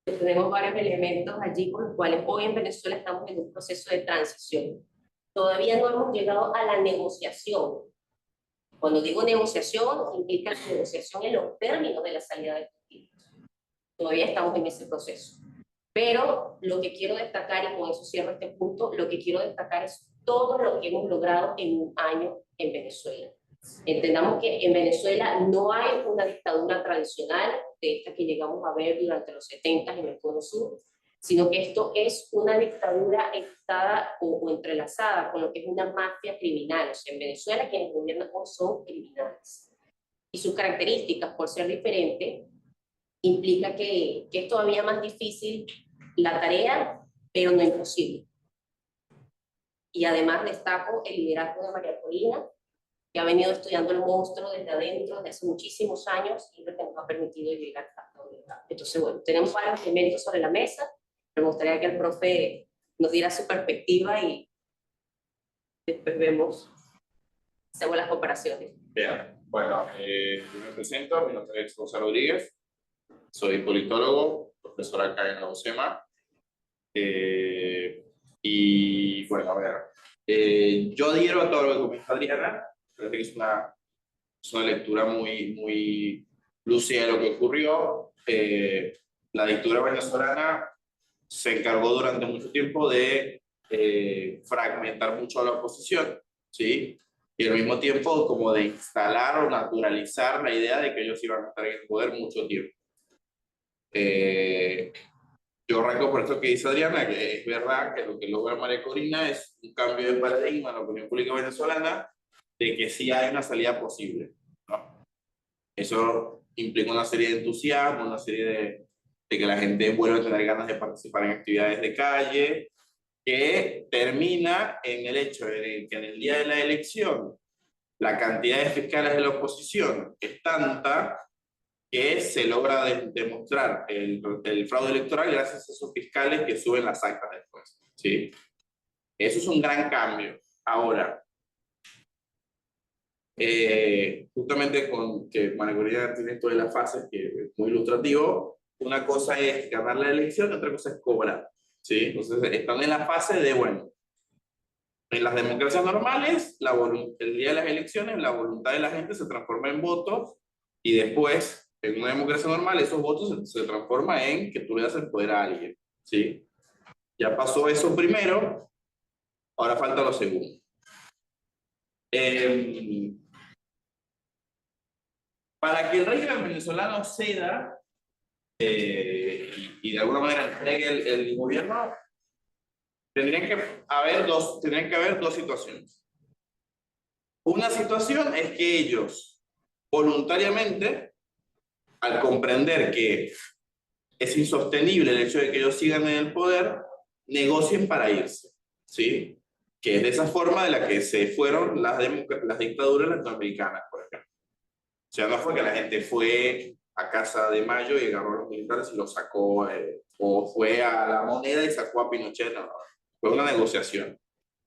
Tenemos varios elementos allí por los cuales hoy en Venezuela estamos en un proceso de transición. Todavía no hemos llegado a la negociación. Cuando digo negociación, implica la negociación en los términos de la salida de conflictos. Todavía estamos en ese proceso. Pero lo que quiero destacar, y con eso cierro este punto, lo que quiero destacar es todo lo que hemos logrado en un año en Venezuela. Entendamos que en Venezuela no hay una dictadura tradicional de esta que llegamos a ver durante los 70 en el Cono Sur, sino que esto es una dictadura enquistada o entrelazada con lo que es una mafia criminal. O sea, en Venezuela quienes gobiernan hoy son criminales. Y sus características, por ser diferentes, implica que es todavía más difícil la tarea, pero no imposible. Y además destaco el liderazgo de María Corina, que ha venido estudiando el monstruo desde adentro desde hace muchísimos años y lo que nos ha permitido llegar hasta donde está. Entonces, bueno, tenemos varios elementos sobre la mesa, pero me gustaría que el profe nos diera su perspectiva y después vemos, hacemos las comparaciones. Bien, bueno, yo me presento, mi nombre es José Rodríguez, soy politólogo, profesor acá en la UCEMA, y bueno, a ver, yo adhiero a todo lo que comenta Adriana, creo que es una lectura muy lúcida de lo que ocurrió. La dictadura venezolana se encargó durante mucho tiempo de fragmentar mucho a la oposición, ¿sí? Y al mismo tiempo como de instalar o naturalizar la idea de que ellos iban a estar en el poder mucho tiempo. Yo arranco por esto que dice Adriana, que es verdad que lo que logra María Corina es un cambio de paradigma en la opinión pública venezolana, de que sí hay una salida posible, ¿no? Eso implica una serie de entusiasmo, una serie de que la gente vuelve a tener ganas de participar en actividades de calle, que termina en el hecho de que en el día de la elección la cantidad de fiscales de la oposición es tanta que se logra demostrar el fraude electoral gracias a esos fiscales que suben las actas después, ¿sí? Eso es un gran cambio. Ahora, justamente con que María Corina tiene esto de las fases, que es muy ilustrativo, una cosa es ganar la elección, otra cosa es cobrar, ¿sí? Entonces están en la fase de, bueno, en las democracias normales, el día de las elecciones, la voluntad de la gente se transforma en votos y después, en una democracia normal, esos votos se transforman en que tú le das el poder a alguien, ¿sí? Ya pasó eso primero, ahora falta lo segundo. Para que el régimen venezolano ceda y de alguna manera entregue el gobierno, tendrían que haber dos situaciones. Una situación es que ellos voluntariamente, al comprender que es insostenible el hecho de que ellos sigan en el poder, negocien para irse, ¿sí? Que es de esa forma de la que se fueron las dictaduras latinoamericanas, por ejemplo. O sea, no fue que la gente fue a Casa de Mayo y agarró a los militares y los sacó, o fue a la moneda y sacó a Pinochet, no, fue una negociación.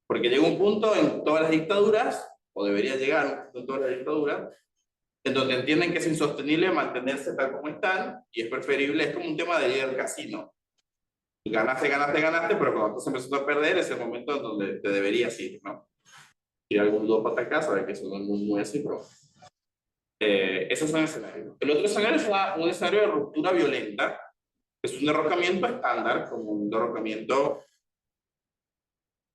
Porque llega un punto en todas las dictaduras, o debería llegar un punto en todas las dictaduras, en donde entienden que es insostenible mantenerse tal como están, y es preferible, es como un tema de ir al casino. Ganaste, pero cuando estás empezando a perder es el momento en donde te deberías ir, ¿no? Ir algún dos para acá, sabes que eso no es muy así, pero ese es un escenario. El otro escenario es un escenario de ruptura violenta, es un derrocamiento estándar, como un derrocamiento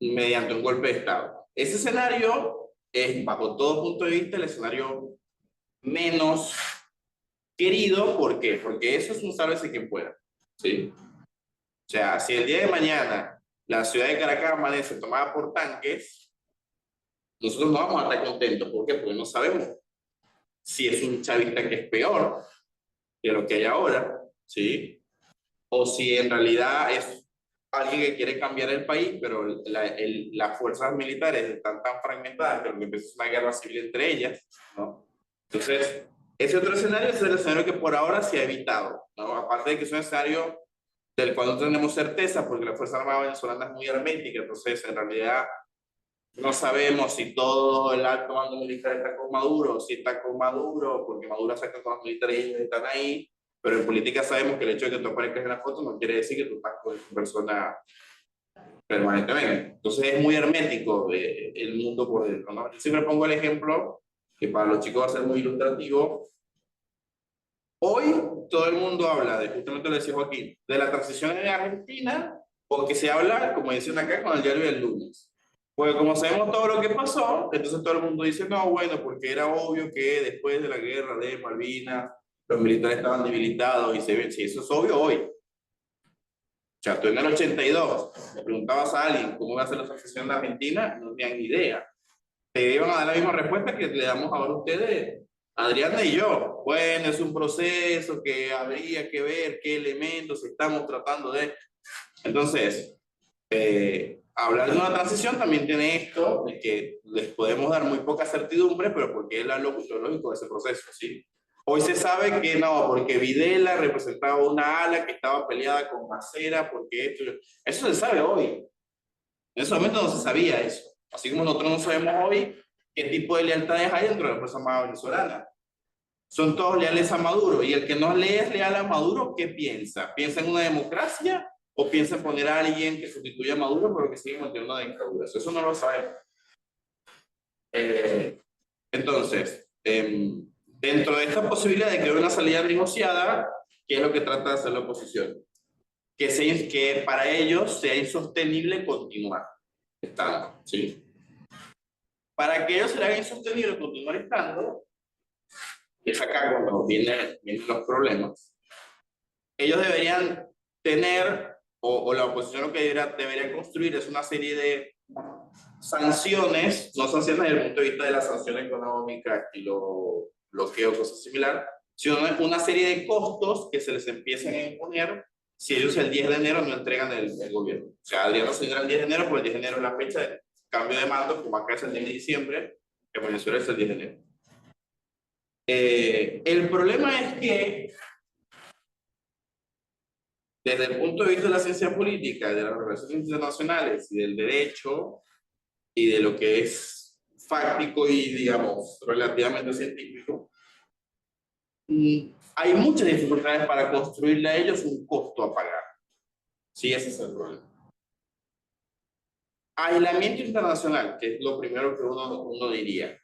mediante un golpe de Estado. Ese escenario es, bajo todo punto de vista, el escenario menos querido. ¿Por qué? Porque eso es un sálvese quien pueda, ¿sí? O sea, si el día de mañana la ciudad de Caracas amanece tomada por tanques, nosotros no vamos a estar contentos. ¿Por qué? Porque no sabemos si es un chavista que es peor que lo que hay ahora, ¿sí? O si en realidad es alguien que quiere cambiar el país, pero las fuerzas militares están tan fragmentadas que lo que empieza es una guerra civil entre ellas, ¿no? Entonces, ese otro escenario es el escenario que por ahora se ha evitado, ¿no? Aparte de que es un escenario del cual no tenemos certeza, porque la Fuerza Armada venezolana es muy hermética, entonces en realidad no sabemos si todo el alto mando militar está con Maduro, si está con Maduro, porque Maduro saca con los militares y ellos están ahí. Pero en política sabemos que el hecho de que tú aparezcas en la foto no quiere decir que tú estás con esa persona permanentemente. Entonces es muy hermético el mundo por dentro, ¿no? Yo siempre pongo el ejemplo, que para los chicos va a ser muy ilustrativo. Hoy todo el mundo habla, de, justamente lo decía Joaquín, de la transición en Argentina, porque se habla, como dicen acá, con el diario del lunes. Pues como sabemos todo lo que pasó, entonces todo el mundo dice, no, bueno, porque era obvio que después de la guerra de Malvinas, los militares estaban debilitados y se ve, si eso es obvio hoy. O sea, tú en el 82 le preguntabas a alguien cómo iba a ser la transición de Argentina, no tenían ni idea. Te iban a dar la misma respuesta que le damos ahora a ustedes, Adriana y yo. Bueno, es un proceso que habría que ver qué elementos estamos tratando de... Entonces, hablar de una transición también tiene esto, de que les podemos dar muy poca certidumbre, pero porque es lo lógico de ese proceso, ¿sí? Hoy se sabe que no, porque Videla representaba una ala que estaba peleada con Macera, porque esto... Eso se sabe hoy. En ese momento no se sabía eso. Así como nosotros no sabemos hoy qué tipo de lealtades hay dentro de la Fuerza Armada venezolana. Son todos leales a Maduro. Y el que no le es leal a Maduro, ¿qué piensa? ¿Piensa en una democracia o piensa en poner a alguien que sustituya a Maduro pero que sigue manteniendo una dictadura? Eso no lo sabemos. Entonces, dentro de esta posibilidad de que haya una salida negociada, ¿qué es lo que trata de hacer la oposición? Que para ellos sea insostenible continuar estando, ¿sí? Para que ellos será insostenible continuar estando, y es acá cuando vienen los problemas, ellos deberían tener, o la oposición lo que debería construir es una serie de sanciones, no sanciones desde el punto de vista de la sanción económica y lo bloqueo, cosas similares, sino una serie de costos que se les empiecen a imponer si ellos el 10 de enero no entregan el gobierno. O sea, Adriano se tendrá el 10 de enero, porque el 10 de enero es la fecha de cambio de mando, como acá es el 10 de diciembre, que en Venezuela es el 10 de enero. El problema es que, desde el punto de vista de la ciencia política, de las relaciones internacionales y del derecho, y de lo que es fáctico y, digamos, relativamente científico, hay muchas dificultades para construirle a ellos un costo a pagar. Sí, ese es el problema. Aislamiento internacional, que es lo primero que uno diría.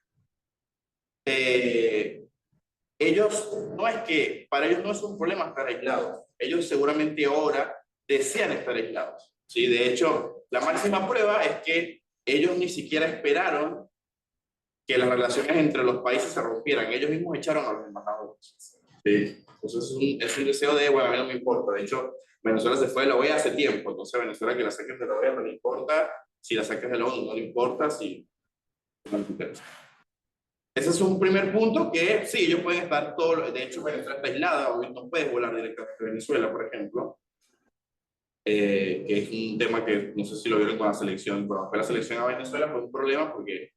Ellos, no es que, para ellos no es un problema estar aislados. Ellos seguramente ahora desean estar aislados. ¿Sí? De hecho, la máxima prueba es que ellos ni siquiera esperaron que las relaciones entre los países se rompieran. Ellos mismos echaron a los embajadores. Sí. Entonces es un deseo de, bueno, a mí no me importa. De hecho, Venezuela se fue de la OEA hace tiempo. Entonces, Venezuela que la saquen de la OEA no le importa. Si la saques de la ONU no le importa. Si no le interesa. Ese es un primer punto que sí, ellos pueden estar todos. De hecho, Venezuela está aislada. Hoy no puedes volar directamente a Venezuela, por ejemplo. Que es un tema que no sé si lo vieron con la selección. Cuando fue la selección a Venezuela fue un problema porque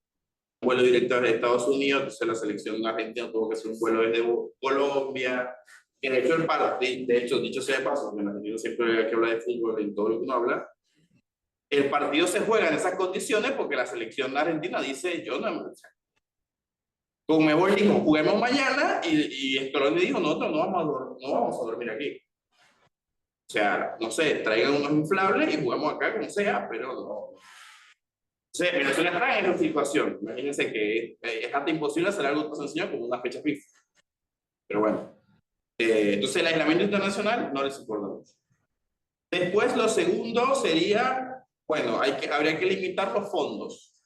vuelo directo desde Estados Unidos, entonces la selección argentina tuvo que hacer un vuelo desde Colombia, que de hecho el partido, de hecho, dicho sea de paso, porque en Argentina siempre hay que hablar de fútbol en todo lo que uno habla, el partido se juega en esas condiciones porque la selección argentina dice, yo no, Conmebol dijo, juguemos mañana, y Scaloni dijo, nosotros no vamos a dormir aquí. O sea, no sé, traigan unos inflables y jugamos acá como sea, pero no. Sí, Venezuela está en esa situación. Imagínense que es hasta imposible hacer algo tan sencillo como una fecha FIFA. Pero bueno. Entonces el aislamiento internacional no les importa mucho. Después lo segundo sería, bueno, habría que limitar los fondos.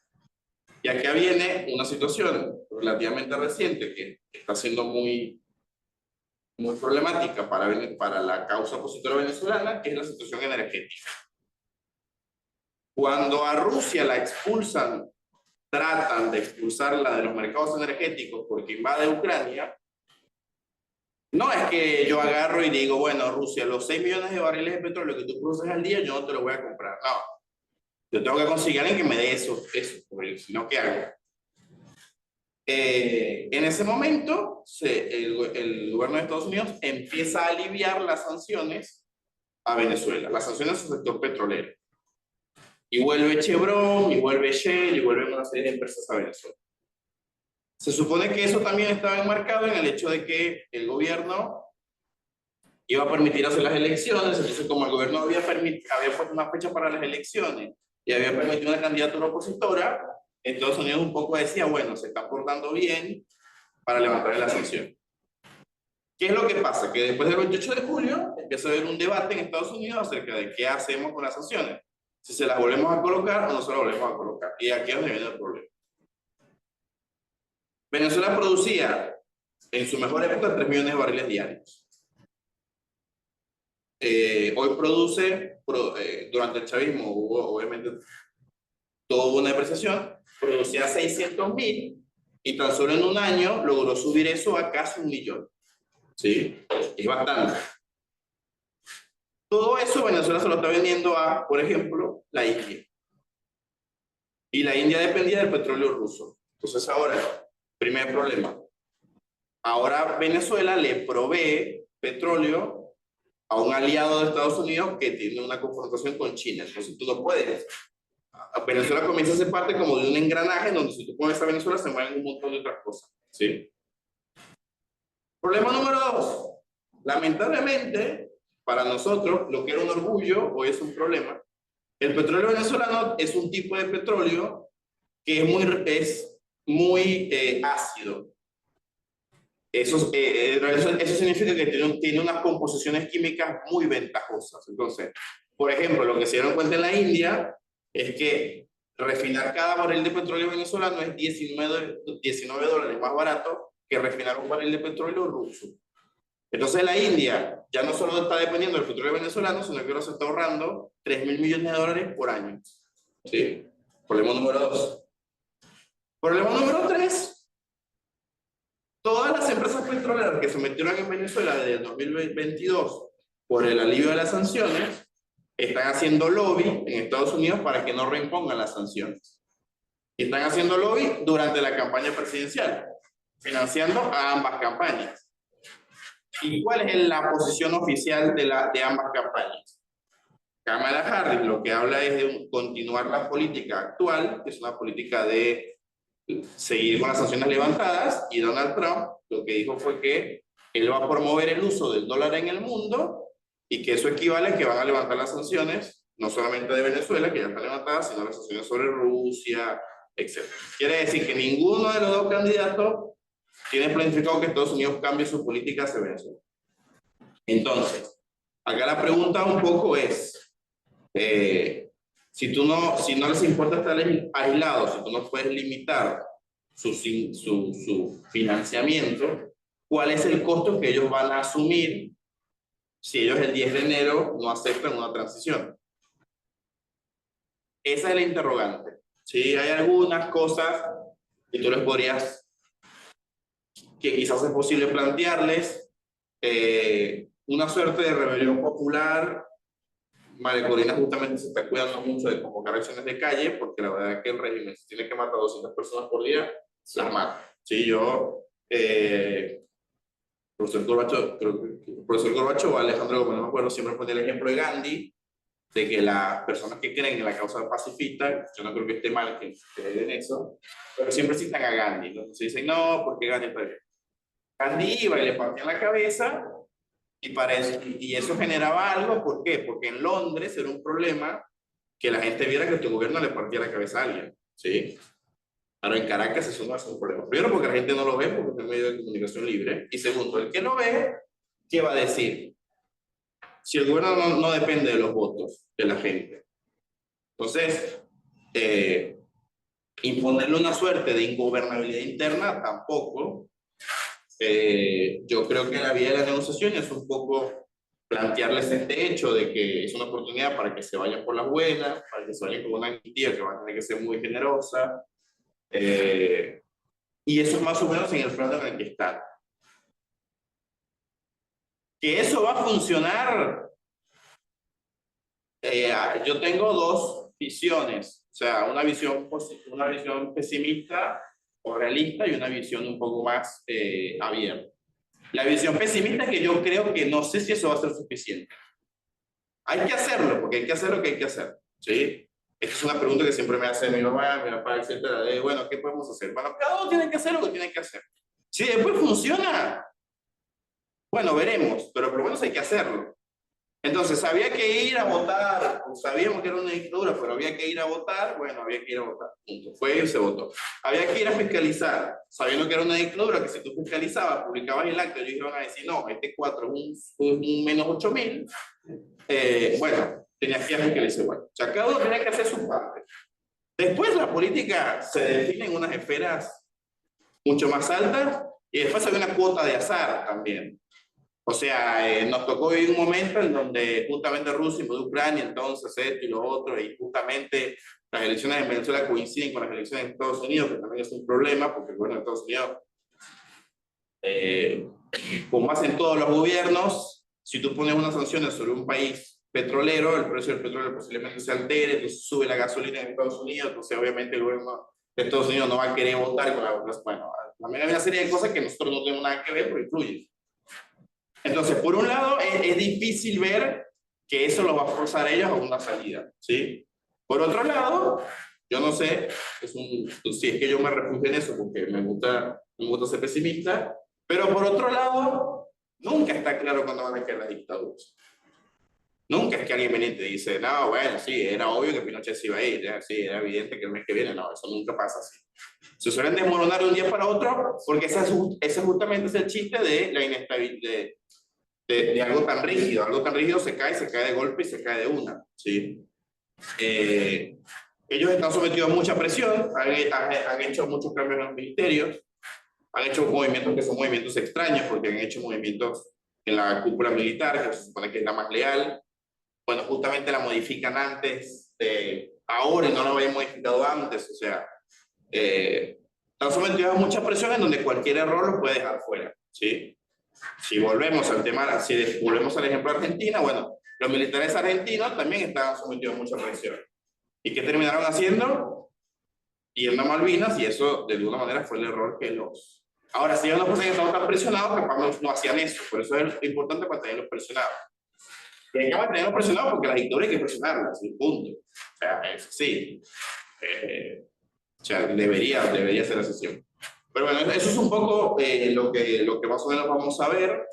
Y acá viene una situación relativamente reciente que está siendo muy problemática para la causa opositora venezolana, que es la situación energética. Cuando a Rusia la expulsan, tratan de expulsarla de los mercados energéticos porque invade Ucrania, no es que yo agarro y digo, bueno, Rusia, los 6 millones de barriles de petróleo que tú produces al día, yo no te los voy a comprar. No, yo tengo que conseguir a alguien que me dé eso, porque si no, ¿qué hago? En ese momento, el gobierno de Estados Unidos empieza a aliviar las sanciones a Venezuela, las sanciones al sector petrolero. Y vuelve Chevron, y vuelve Shell, y vuelven una serie de empresas a Venezuela. Se supone que eso también estaba enmarcado en el hecho de que el gobierno iba a permitir hacer las elecciones, entonces como el gobierno había puesto una fecha para las elecciones y había permitido una candidatura opositora, Estados Unidos un poco decía, bueno, se está portando bien para levantar la sanción. ¿Qué es lo que pasa? Que después del 28 de julio empieza a haber un debate en Estados Unidos acerca de qué hacemos con las sanciones. Si se las volvemos a colocar o no se las volvemos a colocar. Y aquí es donde viene el problema. Venezuela producía en su mejor época 3 millones de barriles diarios. Hoy produce, durante el chavismo hubo obviamente toda una depreciación, producía 600.000 y tan solo en un año logró subir eso a casi 1 millón. ¿Sí? Es bastante. Todo eso Venezuela se lo está vendiendo a, por ejemplo, la India. Y la India dependía del petróleo ruso. Entonces ahora, primer problema. Ahora Venezuela le provee petróleo a un aliado de Estados Unidos que tiene una confrontación con China. Entonces tú no puedes. Venezuela comienza a ser parte como de un engranaje donde si tú pones a Venezuela se mueven un montón de otras cosas. ¿Sí? Problema número 2. Lamentablemente, para nosotros, lo que era un orgullo hoy es un problema. El petróleo venezolano es un tipo de petróleo que es muy ácido. Eso significa que tiene unas composiciones químicas muy ventajosas. Entonces, por ejemplo, lo que se dieron cuenta en la India es que refinar cada barril de petróleo venezolano es $19 más barato que refinar un barril de petróleo ruso. Entonces la India ya no solo está dependiendo del petróleo venezolano, sino que ahora se está ahorrando $3.000 millones por año. ¿Sí? Problema número 2. Problema número 3. Todas las empresas petroleras que se metieron en Venezuela desde 2022 por el alivio de las sanciones, están haciendo lobby en Estados Unidos para que no reimpongan las sanciones. Y están haciendo lobby durante la campaña presidencial, financiando a ambas campañas. ¿Y cuál es la posición oficial de ambas campañas? Kamala Harris lo que habla es de continuar la política actual, que es una política de seguir con las sanciones levantadas, y Donald Trump lo que dijo fue que él va a promover el uso del dólar en el mundo y que eso equivale a que van a levantar las sanciones, no solamente de Venezuela, que ya están levantadas, sino las sanciones sobre Rusia, etc. Quiere decir que ninguno de los dos candidatos tiene planificado que Estados Unidos cambie su política hacia Venezuela. Entonces, acá la pregunta un poco es, si no les importa estar aislados, si tú no puedes limitar su financiamiento, ¿cuál es el costo que ellos van a asumir si ellos el 10 de enero no aceptan una transición? Esa es la interrogante. ¿Sí? Hay algunas cosas que tú les podrías, que quizás es posible plantearles, una suerte de rebelión popular. María Corina justamente se está cuidando mucho de convocar acciones de calle, porque la verdad es que el régimen, si tiene que matar a 200 personas por día, las mata. Sí, profesor Corbacho o Alejandro Gómez, no me acuerdo, siempre pone el ejemplo de Gandhi, de que las personas que creen en la causa pacifista, yo no creo que esté mal que den eso, pero siempre citan a Gandhi, ¿no? Se dicen, no, porque Gandhi está bien. Gandhi iba y le partían la cabeza, y eso generaba algo. ¿Por qué? Porque en Londres era un problema que la gente viera que tu gobierno le partía la cabeza a alguien, ¿sí? Ahora en Caracas eso no es un problema. Primero porque la gente no lo ve porque es un medio de comunicación libre. Y segundo, el que lo ve, ¿qué va a decir? Si el gobierno no depende de los votos de la gente. Entonces, imponerle una suerte de ingobernabilidad interna tampoco. Yo creo que la vía de la negociación es un poco plantearles este hecho de que es una oportunidad para que se vayan por las buenas, para que se vayan con una amnistía que va a tener que ser muy generosa, y eso es más o menos en el plano en el que están. Que eso va a funcionar, yo tengo dos visiones, o sea, una visión pesimista o realista y una visión un poco más abierta. La visión pesimista es que yo creo que no sé si eso va a ser suficiente. Hay que hacerlo, porque hay que hacer lo que hay que hacer, ¿sí? Esta es una pregunta que siempre me hace mi mamá, mi papá, etcétera, de, bueno, ¿qué podemos hacer? Bueno, cada uno tiene que hacer lo que tiene que hacer. Si después funciona, Bueno, veremos, pero por lo menos hay que hacerlo. Entonces, había que ir a votar, sabíamos que era una dictadura, pero había que ir a votar, bueno, había que ir a votar, punto. Fue y se votó. Había que ir a fiscalizar, sabiendo que era una dictadura, que si tú fiscalizabas, publicabas el acto, ellos iban a decir, no, este 4 es un menos 8.000, bueno, tenías que ir a fiscalizar igual. O sea, cada uno tenía que hacer su parte. Después la política se define en unas esferas mucho más altas, y después hay una cuota de azar también. O sea, nos tocó vivir un momento en donde justamente Rusia invadió Ucrania, entonces esto y lo otro, y justamente las elecciones en Venezuela coinciden con las elecciones en Estados Unidos, que también es un problema, porque bueno, en Estados Unidos, como hacen todos los gobiernos, si tú pones unas sanciones sobre un país petrolero, el precio del petróleo posiblemente se altere, entonces sube la gasolina en Estados Unidos, entonces obviamente el gobierno de Estados Unidos no va a querer votar con la... Bueno, también hay una serie de cosas que nosotros no tenemos nada que ver, pero influyen. Entonces, por un lado, es difícil ver que eso lo va a forzar a ellos a una salida, ¿sí? Por otro lado, yo no sé, si es que yo me refugio en eso porque me gusta ser pesimista, pero por otro lado, nunca está claro cuándo van a caer las dictaduras. Nunca es que alguien viene y te dice, no, bueno, sí, era obvio que Pinochet se iba a ir, sí, era evidente que el mes que viene, no, eso nunca pasa así. Se suelen desmoronar de un día para otro porque ese justamente es el chiste de la inestabilidad, de algo tan rígido. Algo tan rígido se cae de golpe y se cae de una, ¿sí? Ellos están sometidos a mucha presión, han hecho muchos cambios en los ministerios, han hecho movimientos que son movimientos extraños, porque han hecho movimientos en la cúpula militar, que se supone que es la más leal. Bueno, justamente la modifican antes de ahora y no la habían modificado antes, o sea, están sometidos a mucha presión en donde cualquier error los puede dejar fuera, ¿sí? Si volvemos al tema, si volvemos al ejemplo de Argentina, bueno, los militares argentinos también estaban sometidos a mucha presión. ¿Y qué terminaron haciendo? Yendo a Malvinas, y eso de alguna manera fue el error que los... Ahora, si ellos no fuesen estaban tan presionados, capaz no hacían eso. Por eso es importante mantenerlos presionados. Y hay que mantenerlos presionados porque las dictaduras hay que presionarlas, y punto. O sea, eso sí. O sea, debería ser así siempre. Pero bueno, eso es un poco lo que más o menos vamos a ver.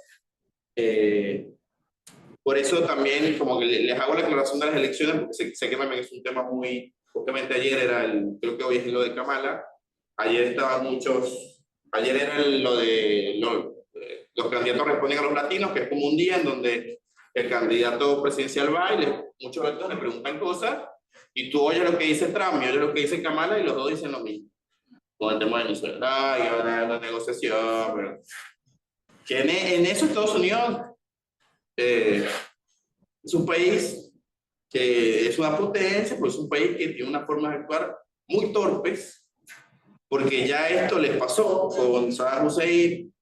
Por eso también como que les hago la aclaración de las elecciones, porque sé que también es un tema muy... Justamente ayer era creo que hoy es lo de Kamala. Ayer estaban ayer era lo de los candidatos responden a los latinos, que es como un día en donde el candidato presidencial va y muchos latinos le preguntan cosas, y tú oyes lo que dice Trump y oyes lo que dice Kamala, y los dos dicen lo mismo. Con el tema de Venezuela, y ahora la negociación, pero... que en eso Estados Unidos es un país que es una potencia, pero es un país que tiene una forma de actuar muy torpes, porque ya esto les pasó con Saddam Hussein,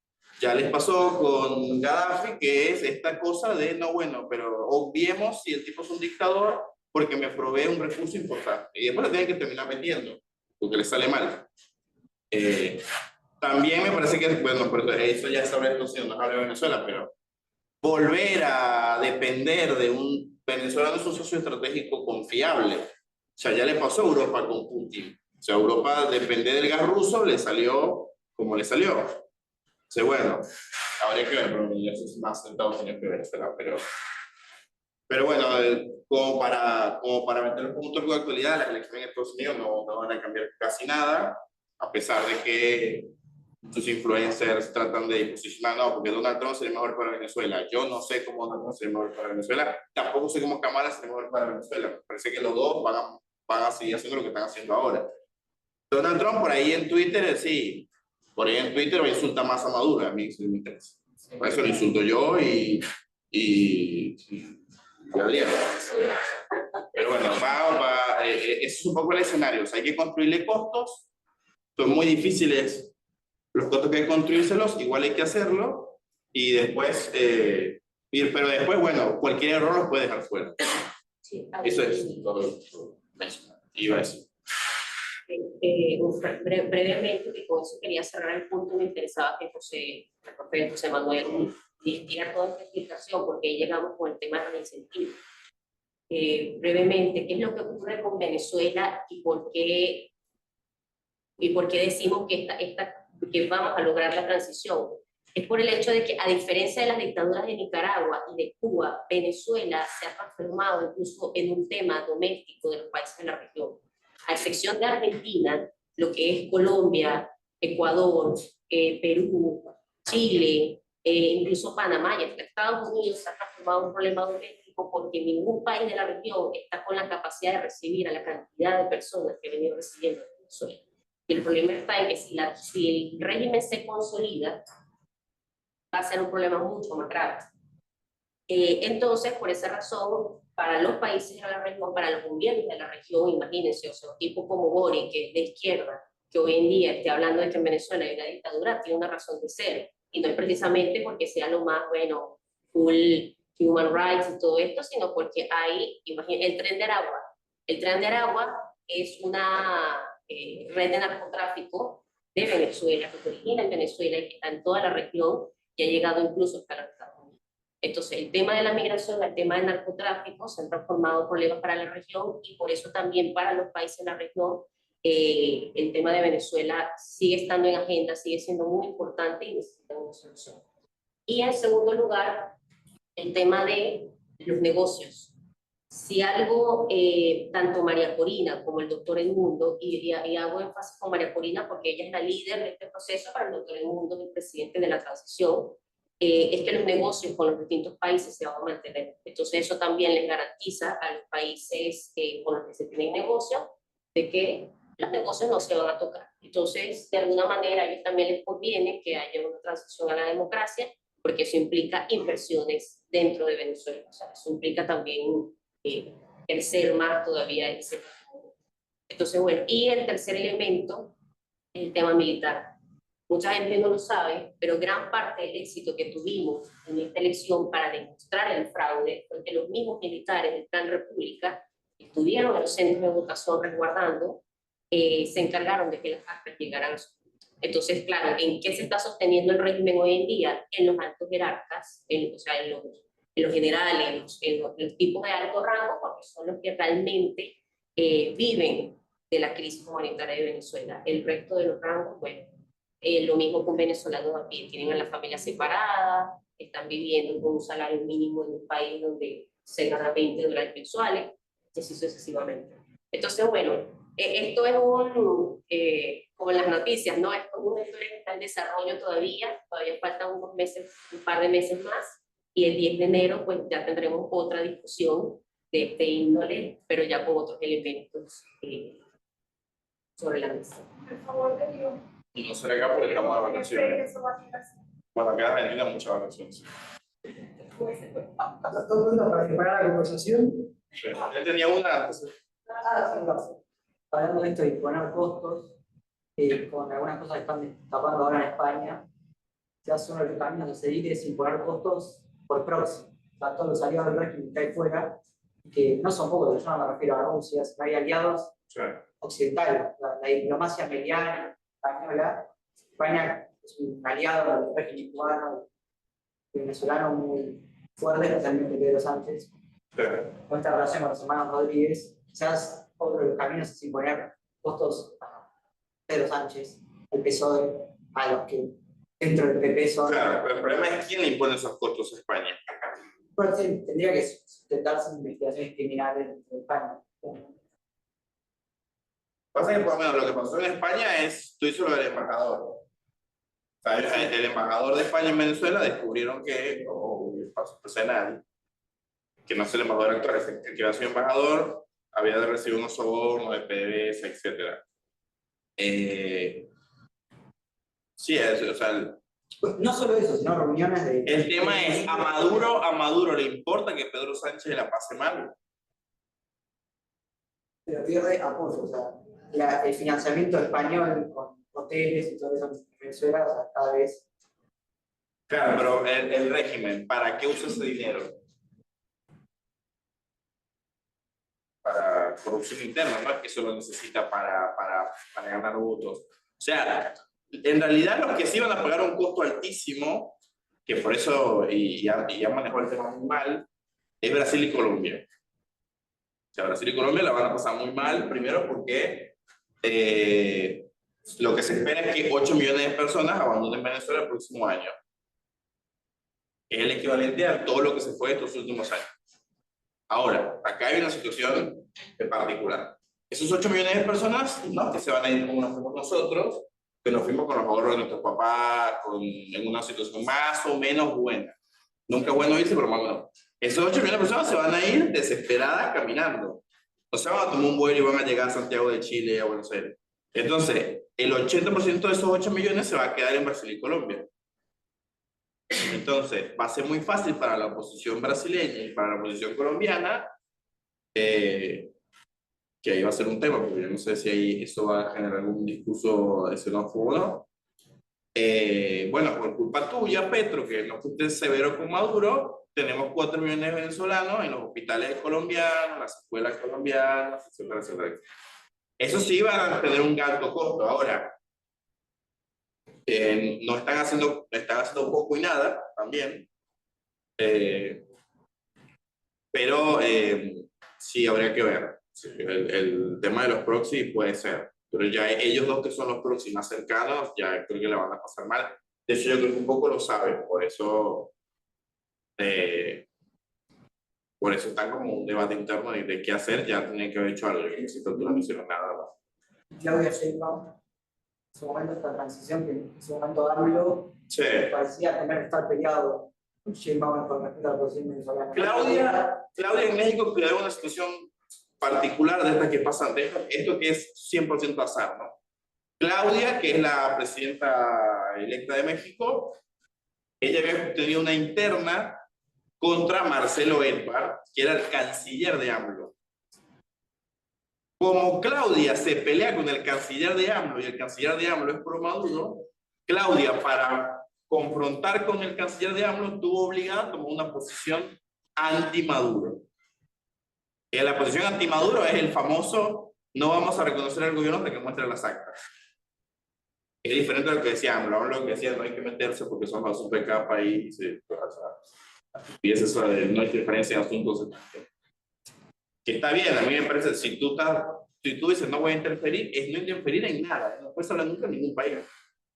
ya les pasó con Gaddafi, que es esta cosa de, no, bueno, pero obviemos si el tipo es un dictador porque me provee un recurso importante, y después lo tienen que terminar vendiendo, porque les sale mal. También me parece que, bueno, pero eso ya es hablar de Estados Unidos, no habla de Venezuela, pero volver a depender de un... Venezuela no es un socio estratégico confiable. O sea, ya le pasó a Europa con Putin. O sea, a Europa depender del gas ruso le salió como le salió. O sea, bueno, habría que ver, pero eso es más Estados Unidos que Venezuela, pero bueno, como para meter un punto de actualidad, las elecciones en Estados Unidos no van a cambiar casi nada, a pesar de que sus influencers tratan de posicionar, no, porque Donald Trump sería mejor para Venezuela. Yo no sé cómo Donald Trump sería mejor para Venezuela, tampoco sé cómo Kamala sería mejor para Venezuela. Me parece que los dos van a seguir haciendo lo que están haciendo ahora. Donald Trump por ahí en Twitter, sí, por ahí en Twitter me insulta más a Maduro, a mí eso me interesa. Por eso lo insulto yo y Gabriel. Pero bueno, es un poco el escenario. O sea, hay que construirle costos, son muy difíciles los costos que hay que construírselos, igual hay que hacerlo, y después, pero después, bueno, cualquier error los puede dejar fuera. Sí, eso es todo. Iba a decir. Brevemente, y con eso quería cerrar el punto, me interesaba que el profe José Manuel diera toda esta explicación, porque ahí llegamos con el tema del incentivo. Brevemente, ¿qué es lo que ocurre con Venezuela y por qué decimos que, que vamos a lograr la transición? es por el hecho de que, a diferencia de las dictaduras de Nicaragua y de Cuba, Venezuela se ha transformado incluso en un tema doméstico de los países de la región. A excepción de Argentina, lo que es Colombia, Ecuador, Perú, Chile, incluso Panamá y hasta Estados Unidos se ha transformado en un problema doméstico porque ningún país de la región está con la capacidad de recibir a la cantidad de personas que ha venido recibiendo en Venezuela. Y el problema está en que si el régimen se consolida, va a ser un problema mucho más grave. Entonces, por esa razón, para los países de la región, para los gobiernos de la región, imagínense, o sea, un tipo como Boric, que es de izquierda, que hoy en día esté hablando de que en Venezuela hay una dictadura, tiene una razón de ser. Y no es precisamente porque sea lo más, bueno, full human rights y todo esto, sino porque hay, imagínense, el Tren de Aragua. El Tren de Aragua es una red de narcotráfico de Venezuela, que se origina en Venezuela y que está en toda la región y ha llegado incluso hasta los Estados Unidos. Entonces, el tema de la migración, el tema del narcotráfico se han transformado en problemas para la región y por eso también para los países de la región el tema de Venezuela sigue estando en agenda, sigue siendo muy importante y necesita una solución. Y en segundo lugar, el tema de los negocios. Si algo, tanto María Corina como el doctor Edmundo, y hago énfasis con María Corina porque ella es la líder de este proceso, para el doctor Edmundo es el presidente de la transición, es que los negocios con los distintos países se van a mantener. Entonces eso también les garantiza a los países con los que se tienen negocios de que los negocios no se van a tocar. Entonces, de alguna manera, a ellos también les conviene que haya una transición a la democracia, porque eso implica inversiones dentro de Venezuela. O sea, eso implica también crecer más todavía. Entonces, bueno, y el tercer elemento es el tema militar. Mucha gente no lo sabe, pero gran parte del éxito que tuvimos en esta elección para demostrar el fraude fue que los mismos militares del Plan República que estuvieron en los centros de votación resguardando, se encargaron de que las actas llegaran a su punto. Entonces, claro, ¿en qué se está sosteniendo el régimen hoy en día? En los altos jerarcas, o sea, en los generales, en los tipos de alto rango, porque son los que realmente viven de la crisis humanitaria de Venezuela. El resto de los rangos, bueno, lo mismo con venezolanos a pie, tienen a la familia separada, están viviendo con un salario mínimo en un país donde se gana $20 mensuales, y así sucesivamente. Entonces, bueno, esto es como en las noticias, ¿no? Es como una historia que está en desarrollo todavía faltan unos meses, un par de meses más, y el 10 de enero pues ya tendremos otra discusión de este índole, pero ya con otros elementos sobre la mesa. Por favor, te digo. Y no será acá porque estamos de vacaciones. Bueno, acá en Argentina muchas vacaciones. ¿Estás todo el mundo para preparar la conversación? Sí. Él tenía una antes. Hablando de esto de imponer costos, con algunas cosas que están destapando ahora en España, se hace uno de los caminos a seguir es imponer costos por proxy. O sea, todos los aliados del régimen que hay fuera, que no son pocos, yo no me refiero a Rusia, sino hay aliados occidentales, la diplomacia mediana española. España es un aliado del régimen cubano, venezolano muy fuerte, especialmente Pedro Sánchez. Con esta relación con los hermanos Rodríguez, quizás otro de los caminos es imponer costos a Pedro Sánchez, al PSOE, a los que dentro del PP son. Claro, pero el problema es quién le impone esos costos a España. Bueno, tendría que sustentarse investigaciones criminales dentro de España. Pasa que por lo menos lo que pasó en España es, tú hizo lo del embajador. O sea, el embajador de España en Venezuela descubrieron que, o pasó personal, que no es el embajador actual, es el que iba a ser embajador, había de recibir unos sobornos de PDVSA, etc. Sí, o sea, no solo eso, sino reuniones de. El tema es, a Maduro le importa que Pedro Sánchez la pase mal. Pero pierde apoyo, o sea, el financiamiento español con hoteles y todo eso en Venezuela, o sea, cada vez. Claro, pero el régimen, ¿para qué usa ese dinero? Para corrupción interna, no es que eso lo necesita para ganar votos. O sea, en realidad los que sí van a pagar un costo altísimo, que por eso, y ya manejó el tema muy mal, es Brasil y Colombia. O sea, Brasil y Colombia la van a pasar muy mal, primero porque lo que se espera es que 8 millones de personas abandonen Venezuela el próximo año. Es el equivalente a todo lo que se fue estos últimos años. Ahora, acá hay una situación en particular. Esos 8 millones de personas, no que se van a ir como nos fuimos nosotros, que nos fuimos con los ahorros de nuestros papás, en una situación más o menos buena. Nunca es bueno irse, pero más o menos. Esos 8 millones de personas se van a ir desesperadas caminando. No se van a tomar un vuelo y van a llegar a Santiago de Chile y a Buenos Aires. Entonces, el 80% de esos 8 millones se va a quedar en Brasil y Colombia. Entonces, va a ser muy fácil para la oposición brasileña y para la oposición colombiana, que ahí va a ser un tema, porque yo no sé si ahí eso va a generar algún discurso de xenófobo o no. Bueno, por culpa tuya, Petro, que no fuiste severo con Maduro, tenemos 4 millones de venezolanos en los hospitales colombianos, las escuelas colombianas, etcétera, etcétera. Eso sí va a tener un alto costo. Ahora, no están haciendo poco y nada también, pero sí habría que ver. Sí, el tema de los proxy puede ser, pero ya ellos dos que son los proxy más cercanos, ya creo que le van a pasar mal. De hecho, yo creo que un poco lo saben, por eso están como un debate interno de qué hacer. Ya tienen que haber hecho algo. Yo necesito que no hicieron nada más. Claudia Sheinbaum, en su momento esta transición, que en su momento AMLO Sí. parecía tener que estar peleado con Sheinbaum por respecto a la posición venezolana. Claudia en México creó una situación particular de estas que pasan, de esto que es 100% azar, ¿no? Claudia, que es la presidenta electa de México, ella había tenido una interna contra Marcelo Ebrard, que era el canciller de AMLO. Como Claudia se pelea con el canciller de AMLO y el canciller de AMLO es pro Maduro, Claudia, para confrontar con el canciller de AMLO, estuvo obligada a tomar una posición anti-Maduro. La posición anti-Maduro es el famoso: no vamos a reconocer al gobierno hasta que muestre las actas. Es diferente a lo que decía AMLO. Lo que decía: no hay que meterse porque somos un cada país. Y es eso de no hay diferencia en asuntos. Que está bien, a mí me parece, si tú dices no voy a interferir, es no interferir en nada, no puedes hablar nunca en ningún país.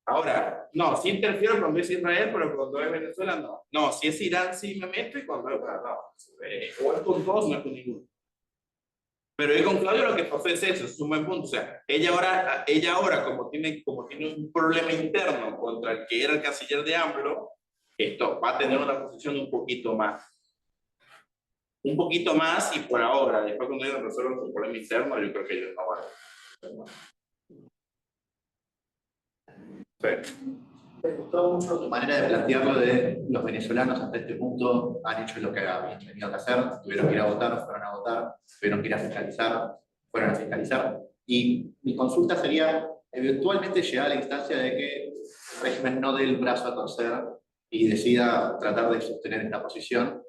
Ahora, no, sí interfiero cuando es Israel, pero cuando es Venezuela no. No, si es Irán sí me meto, y cuando es, bueno, no. O es con todos, no es con ninguno. Pero ahí con Claudio lo que pasó es eso, es un buen punto. O sea, ella ahora como tiene un problema interno contra el que era el canciller de AMLO, esto va a tener una posición un poquito más, y por ahora, después cuando ellos resuelvan su problema interno, yo creo que ellos no van a. Sí. Me gustó mucho tu manera de plantearlo de los venezolanos hasta este punto han hecho lo que habían tenido que hacer, tuvieron que ir a votar, fueron a votar, tuvieron que ir a fiscalizar, fueron a fiscalizar. Y mi consulta sería, eventualmente llegar a la instancia de que el régimen no dé el brazo a torcer y decida tratar de sostener esta posición,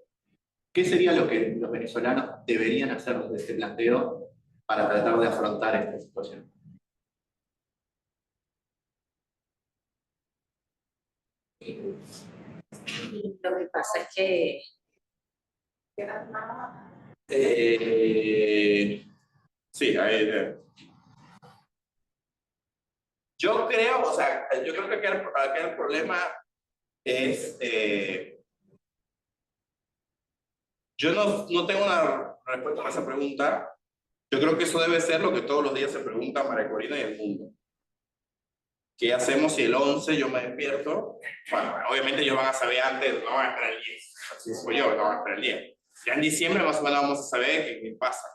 ¿qué sería lo que los venezolanos deberían hacer desde este planteo para tratar de afrontar esta situación? Lo que pasa es que Sí, yo creo, o sea, yo creo que acá el problema es, yo no tengo una respuesta a esa pregunta. Yo creo que eso debe ser lo que todos los días se pregunta María Corina y el mundo. ¿Qué hacemos si el 11 yo me despierto? Bueno, obviamente ellos van a saber antes, no van a esperar el 10. Así soy yo, no van a esperar el 10. Ya en diciembre más o menos vamos a saber qué pasa.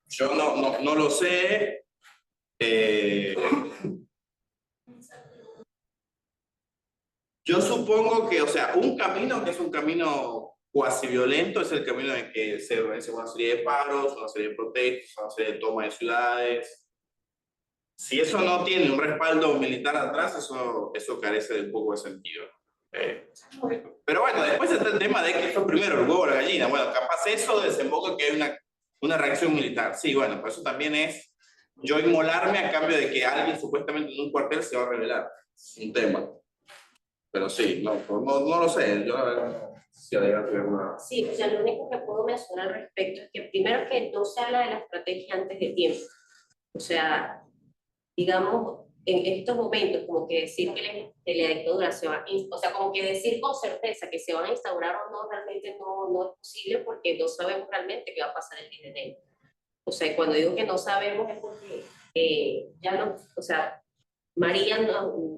Yo no lo sé. Yo supongo que, o sea, un camino que es un camino cuasi violento es el camino en que se organiza una serie de paros, una serie de protestas, una serie de toma de ciudades. Si eso no tiene un respaldo militar atrás, eso carece de un poco de sentido. Pero bueno, después está el tema de que fue primero el huevo o la gallina. Bueno, capaz eso desemboca en que hay una reacción militar. Sí, bueno, pero eso también es yo inmolarme a cambio de que alguien supuestamente en un cuartel se va a rebelar. Es un tema. Pero sí, no lo sé. Yo la verdad no sé alguna. sí, o sea, lo único que puedo mencionar al respecto es que primero que no se habla de la estrategia antes de tiempo. O sea, digamos, en estos momentos, como que decir que la dictadura se va, o sea, como que decir con certeza que se van a instaurar o no, realmente no es posible porque no sabemos realmente qué va a pasar el 10 de enero. O sea, cuando digo que no sabemos es porque ya no, o sea, María,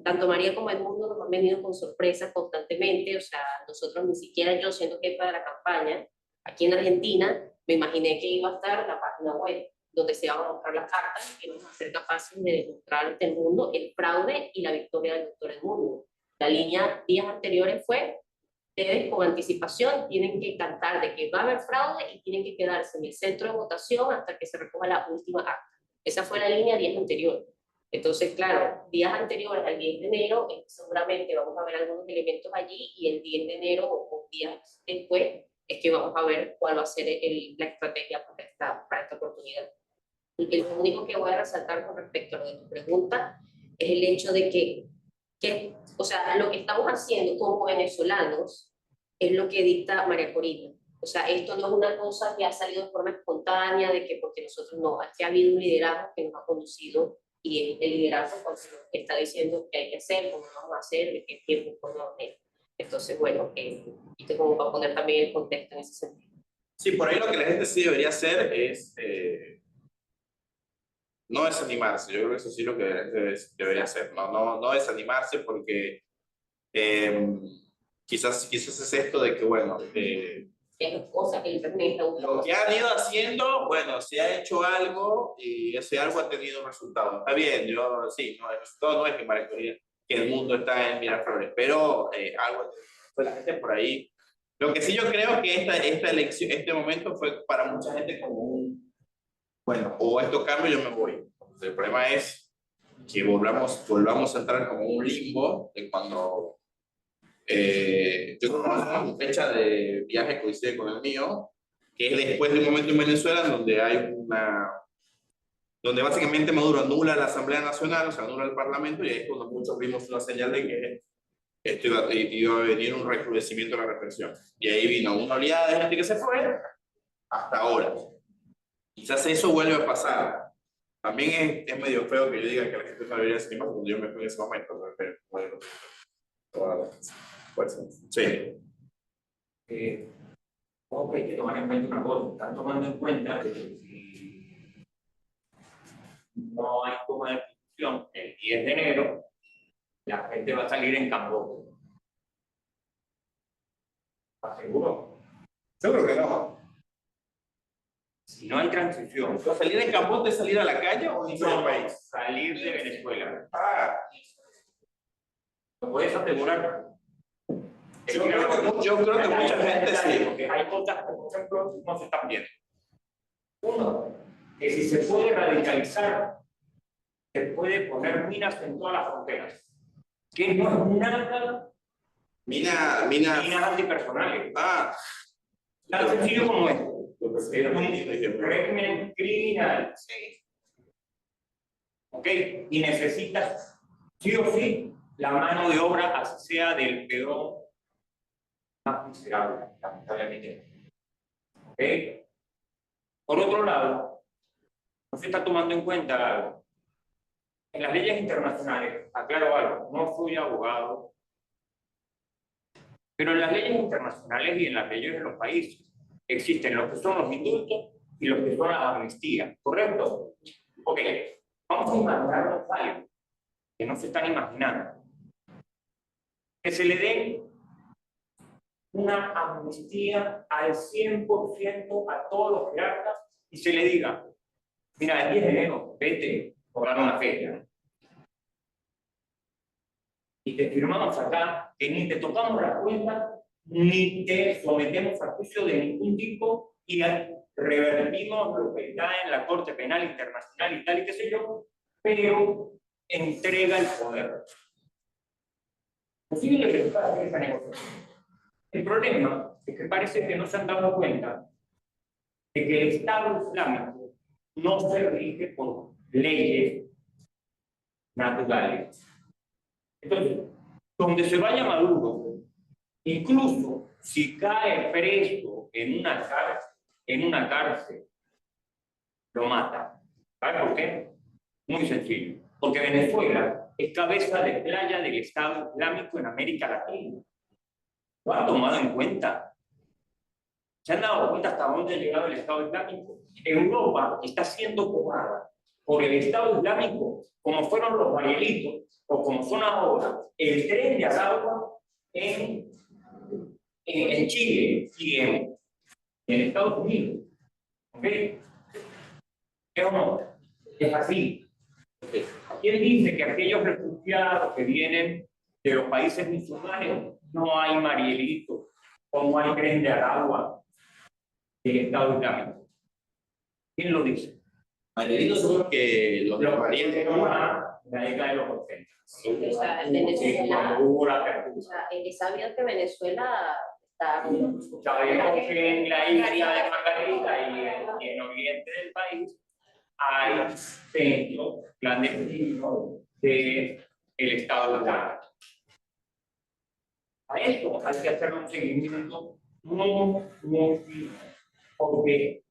tanto María como el mundo nos han venido con sorpresas constantemente, o sea, nosotros ni siquiera yo, siendo jefa de la campaña, aquí en Argentina, me imaginé que iba a estar la página web donde se iban a mostrar las cartas y vamos a ser capaces de demostrar ante el mundo el fraude y la victoria del doctor Edmundo. La línea días anteriores fue, ustedes con anticipación tienen que cantar de que va a haber fraude y tienen que quedarse en el centro de votación hasta que se recoja la última acta. Esa fue la línea días anteriores. Entonces, claro, días anteriores al 10 de enero, seguramente vamos a ver algunos elementos allí y el 10 de enero o días después es que vamos a ver cuál va a ser la estrategia para esta oportunidad. Y lo único que voy a resaltar con respecto a lo de tu pregunta es el hecho de o sea, lo que estamos haciendo como venezolanos es lo que dicta María Corina. O sea, esto no es una cosa que ha salido de forma espontánea, de que porque nosotros no, aquí ha habido un liderazgo que nos ha conducido y el liderazgo pues, está diciendo qué hay que hacer, cómo lo vamos a hacer, de qué tiempo podemos hacer. Entonces, bueno, y como para poner también el contexto en ese sentido. Sí, por ahí lo que la gente sí debería hacer es no desanimarse. Yo creo que eso sí lo que debería hacer. No desanimarse porque quizás es esto de que, bueno, Es cosa que el internet está lo que han ido haciendo, bueno, se ha hecho algo y ese algo ha tenido resultados. Está bien, yo sí, no, el resultado no es que María Corina, que el mundo está en Miraflores, pero algo fue la gente por ahí. Lo que sí yo creo que esta elección, este momento fue para mucha gente como un, bueno, o esto cambia yo me voy. Entonces, el problema es que volvamos a entrar como un limbo de cuando yo creo que una fecha de viaje coincide con el mío, que es después de un momento en Venezuela donde hay donde básicamente Maduro anula la Asamblea Nacional, o sea, anula el Parlamento, y ahí es cuando muchos vimos una señal de que esto iba a venir un recrudecimiento de la represión. Y ahí vino una oleada de gente que se fue, hasta ahora. Quizás eso vuelve a pasar. También es medio feo que yo diga que la gente no debería desanimar, porque yo me fui en ese momento. Bueno, pues, sí. Ojo, hay que tomar en cuenta una cosa, están tomando en cuenta que si no hay toma de decisión el 10 de enero, la gente va a salir en campo. ¿Estás seguro? Yo creo que no. Si no hay transición, ¿Pero salir en Camboya es salir a la calle o irse del país? salir de Venezuela, Ah, ¿lo puedes asegurar? yo creo que mucha gente sí. Porque hay cosas que, por ejemplo, no se están viendo. Uno, que si se puede radicalizar, se puede poner minas en todas las fronteras. Que no es nada minas antipersonales. Ah, Tan sencillo como esto. Es un régimen criminal. sí. ¿Ok? Y necesitas, sí o sí, la mano de obra, así sea del peor más miserable, lamentablemente. ¿Ok? Por otro lado, no se está tomando en cuenta algo. En las leyes internacionales, aclaro algo, no soy abogado, pero en las leyes internacionales y en las leyes de los países existen los que son los indultos y los que son las amnistías, ¿correcto? Ok, vamos a imaginarnos algo que no se están imaginando. Que se le dé una amnistía al 100% a todos los jerarcas y se le diga, mira, el 10 de enero, vete a cobrar una feria. Y te firmamos acá que ni te tocamos la cuenta, ni te sometemos a juicio de ningún tipo y revertimos lo que está en la Corte Penal Internacional y tal y qué sé yo, pero entrega el poder. Posible que se pueda hacer esa negociación. El problema es que parece que no se han dado cuenta de que el Estado Islámico no se rige por leyes naturales. Entonces, donde se vaya Maduro, incluso si cae preso en una cárcel, lo mata. ¿Sabes por qué? Muy sencillo. porque Venezuela es cabeza de playa del Estado Islámico en América Latina. ¿Lo han tomado en cuenta? ¿Se han dado cuenta hasta dónde ha llegado el Estado Islámico? Europa está siendo tomada por el Estado Islámico como fueron los Marielitos o como son ahora el Tren de Aragua en Chile y en Estados Unidos. ¿Ok? ¿Es o no? Es así. ¿Quién dice que aquellos refugiados que vienen de los países musulmanes no hay Marielitos o no hay Tren de Aragua del Estado Islámico? ¿Quién lo dice? Marielitos son los que los Los parientes. parientes romanos en la década de los 80. O sea, Venezuela, Cuando hubo la o apertura. sea, es sabido que Venezuela está... Sabemos que en la isla de Margarita y en oriente del país hay centros clandestinos del Estado Islámico. A esto hay que hacer un seguimiento muy firme, porque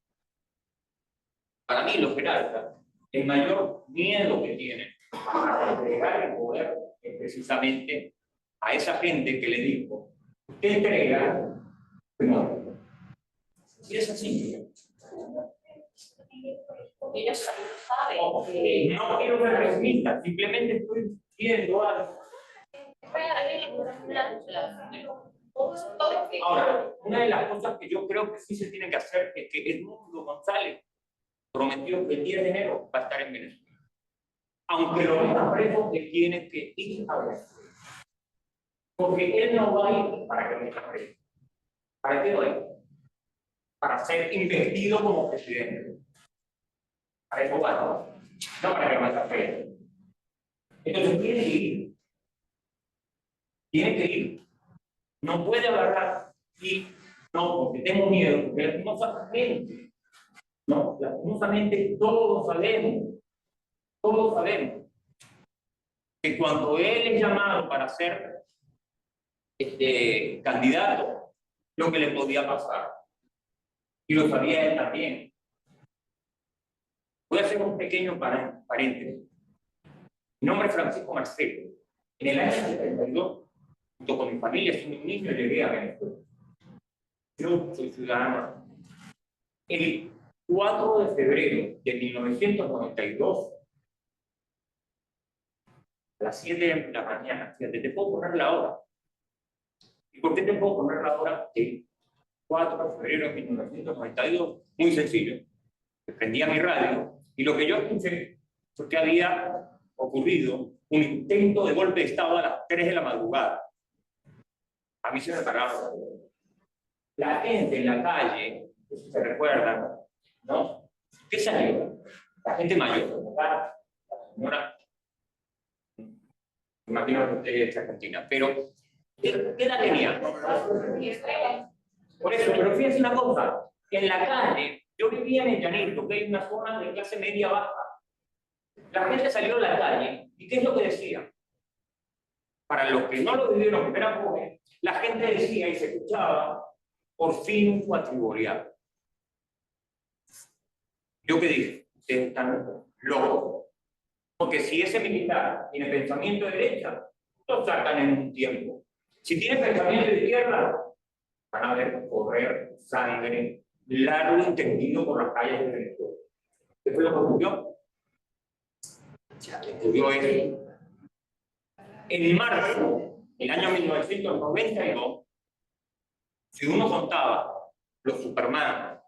para mí los jerarcas, el mayor miedo que tienen a entregar el poder es precisamente a esa gente que le dijo, usted entrega, no. Y es así. Ellos saben Okay. No quiero ser pesimista, simplemente estoy viendo algo. Ahora, una de las cosas que yo creo que sí se tiene que hacer es que Edmundo González prometió que el 10 de enero va a estar en Venezuela. Aunque lo metan preso, él tiene que ir a Venezuela. Porque él no va a ir para que lo metan preso. ¿Para qué va a ir? Para ser investido como presidente. Para eso va, no para que lo metan preso. Entonces tiene que ir. Tiene que ir. No puede agarrar y no, porque tengo miedo, porque lastimosamente, no, lastimosamente todos sabemos que cuando él es llamado para ser candidato, lo que le podía pasar. Y lo sabía él también. Voy a hacer un pequeño paréntesis. Mi nombre es Francisco Marcelo. En el año 72, junto con mi familia, siendo un niño, llegué a Venezuela. Yo soy ciudadano. El 4 de febrero de 1992, a las 7 de la mañana, fíjate, te puedo poner la hora. ¿Y por qué te puedo poner la hora? El 4 de febrero de 1992, muy sencillo. Prendía mi radio y lo que yo escuché fue que había ocurrido un intento de golpe de Estado a las 3 de la madrugada. A mí se me paraba. La gente en la calle, si se recuerdan, ¿no? ¿Qué salió? La gente mayor, la señora, me imagino que usted es argentina, pero ¿qué edad tenía? Por eso, pero fíjense una cosa, en la calle, yo vivía en el Llanito, que hay una zona de clase media baja. La gente salió a la calle, ¿y qué es lo que decía? Para los que no lo vivieron, que eran jóvenes, la gente decía y se escuchaba, por fin un cuatriboreado. ¿Yo qué dije? Ustedes están locos. Porque si ese militar tiene pensamiento de derecha, lo sacan en un tiempo. Si tiene pensamiento de izquierda, van a ver correr sangre largo y tendido por las calles de Venezuela. ¿Qué fue lo que ocurrió? Ocurrió esto. En marzo del año 1992, si uno contaba los Superman,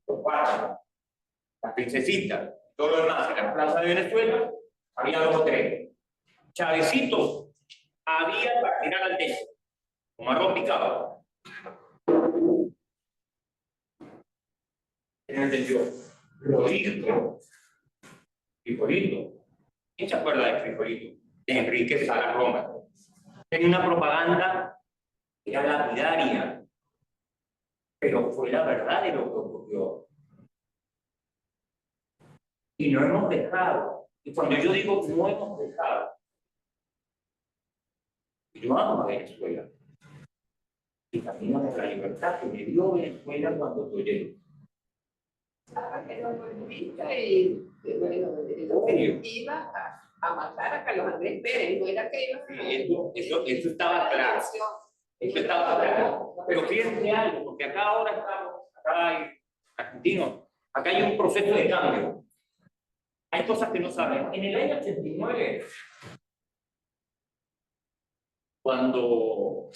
los Batman, las princesitas, todo lo demás en la plaza de Venezuela, había 2 o 3. Chavecitos había para tirar al techo, como arroz picado. ¿Quién entendió? Rodrigo. Frijolito. ¿Quién se acuerda de Frijolito? De Enrique Salas Roma. En una propaganda que era lapidaria, pero fue la verdad de lo que ocurrió. Y no hemos dejado. Y cuando yo digo no hemos dejado, yo amo a Venezuela. Y camino de la libertad que me dio Venezuela cuando yo llegué. Pero volviste y bueno, iba a matar a Carlos Andrés Pérez, no era que Eso estaba claro. Eso estaba claro. Pero fíjense algo, porque acá ahora estamos, acá hay argentinos, acá hay un proceso de cambio. Hay cosas que no saben. En el año 89, cuando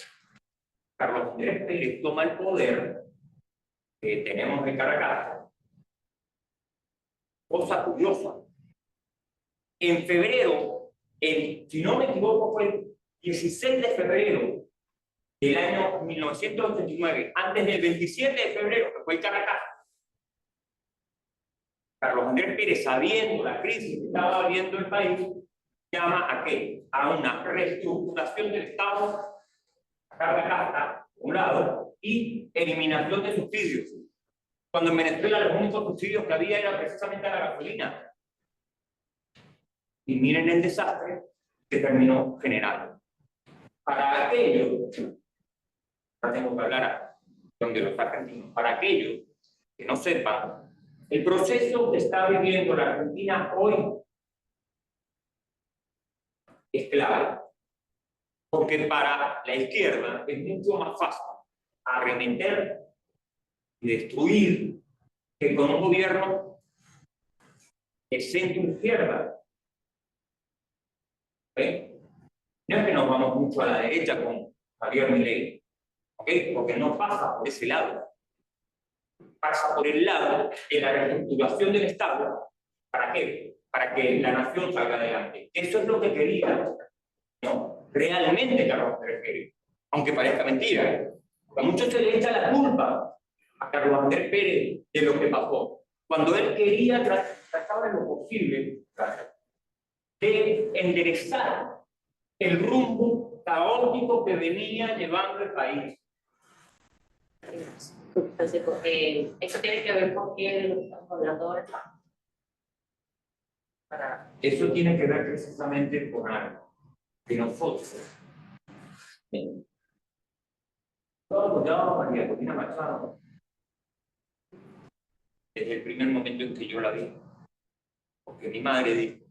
Carlos Andrés Pérez toma el poder que tenemos en Caracas, cosa curiosa, en febrero, si no me equivoco, fue el 16 de febrero del año 1989, antes del 27 de febrero, que fue el Caracas, Carlos Andrés Pérez, sabiendo la crisis que estaba viviendo el país, llama ¿a qué? A una reestructuración del Estado, sacar la casta, por un lado, y eliminación de subsidios. Cuando en Venezuela los únicos subsidios que había era precisamente a la gasolina. Y miren el desastre que terminó generando. Para aquellos, ahora tengo que hablar de los argentinos, para aquellos que no sepan, el proceso que está viviendo la Argentina hoy es clave. Porque para la izquierda es mucho más fácil arremeter y destruir que con un gobierno de centro-izquierda. ¿Okay? No es que nos vamos mucho a la derecha con Javier Milei, ¿okay? Porque no pasa por ese lado. Pasa por el lado de la reestructuración del Estado. ¿Para qué? Para que la nación salga adelante. Eso es lo que quería, ¿no? Realmente Carlos Andrés Pérez. Aunque parezca mentira. A muchos se le echa la culpa a Carlos Andrés Pérez de lo que pasó. Cuando él quería tratar de lo posible de enderezar el rumbo caótico que venía llevando el país. Francisco, eso tiene que ver con que estamos hablando ahora. Eso tiene que ver precisamente con algo que nosotros, todos apoyábamos a María Corina Machado desde el primer momento en que yo la vi, porque mi madre dijo,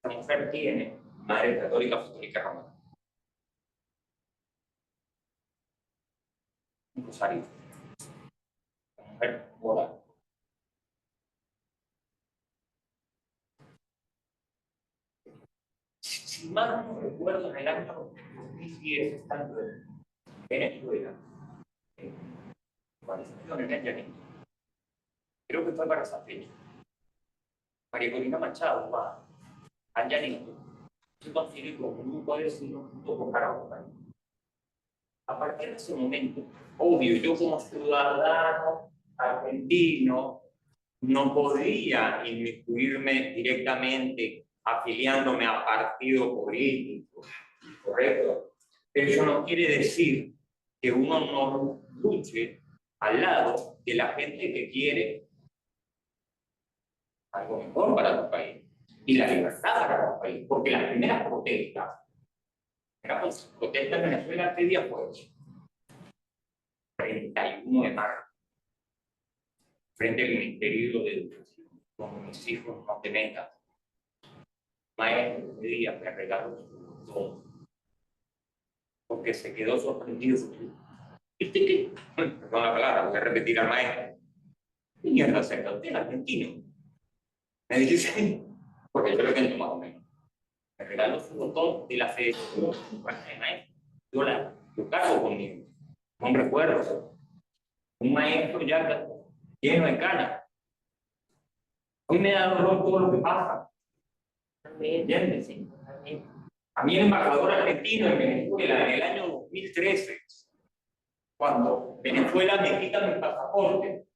esta mujer tiene, madre católica apostólica romana, un rosario, una mujer moral. Si mal no recuerdo, en el año 2010, estando en Venezuela, cuando se quedó en el Llanito, creo que fue para esa fecha, María Corina Machado va al Llanito, se consigue con un grupo de vecinos junto con Carabobo. A partir de ese momento, obvio, yo como ciudadano argentino no podía inmiscuirme directamente afiliándome a partido político, ¿correcto? Pero eso no quiere decir que uno no luche al lado de la gente que quiere algo mejor para tu país y la libertad para tu país, porque las primeras protestas, en Venezuela, ¿qué día fue? 31 de marzo, frente al Ministerio de Educación, con mis hijos no te metas. Maestro, ese día me regaló todo, porque se quedó sorprendido. ¿Viste qué? Perdón la palabra, voy a repetir al maestro. ¿Qué mierda acerca usted, argentino? Me dice, porque yo lo entiendo más o menos. Me regaló su botón de la federación. Yo caso conmigo. No recuerdo. Un maestro ya lleno de canas. Hoy me da dolor todo lo que pasa. ¿Entiendes? A mí el embajador argentino en Venezuela en el año 2013, cuando Venezuela me quita mi pasaporte,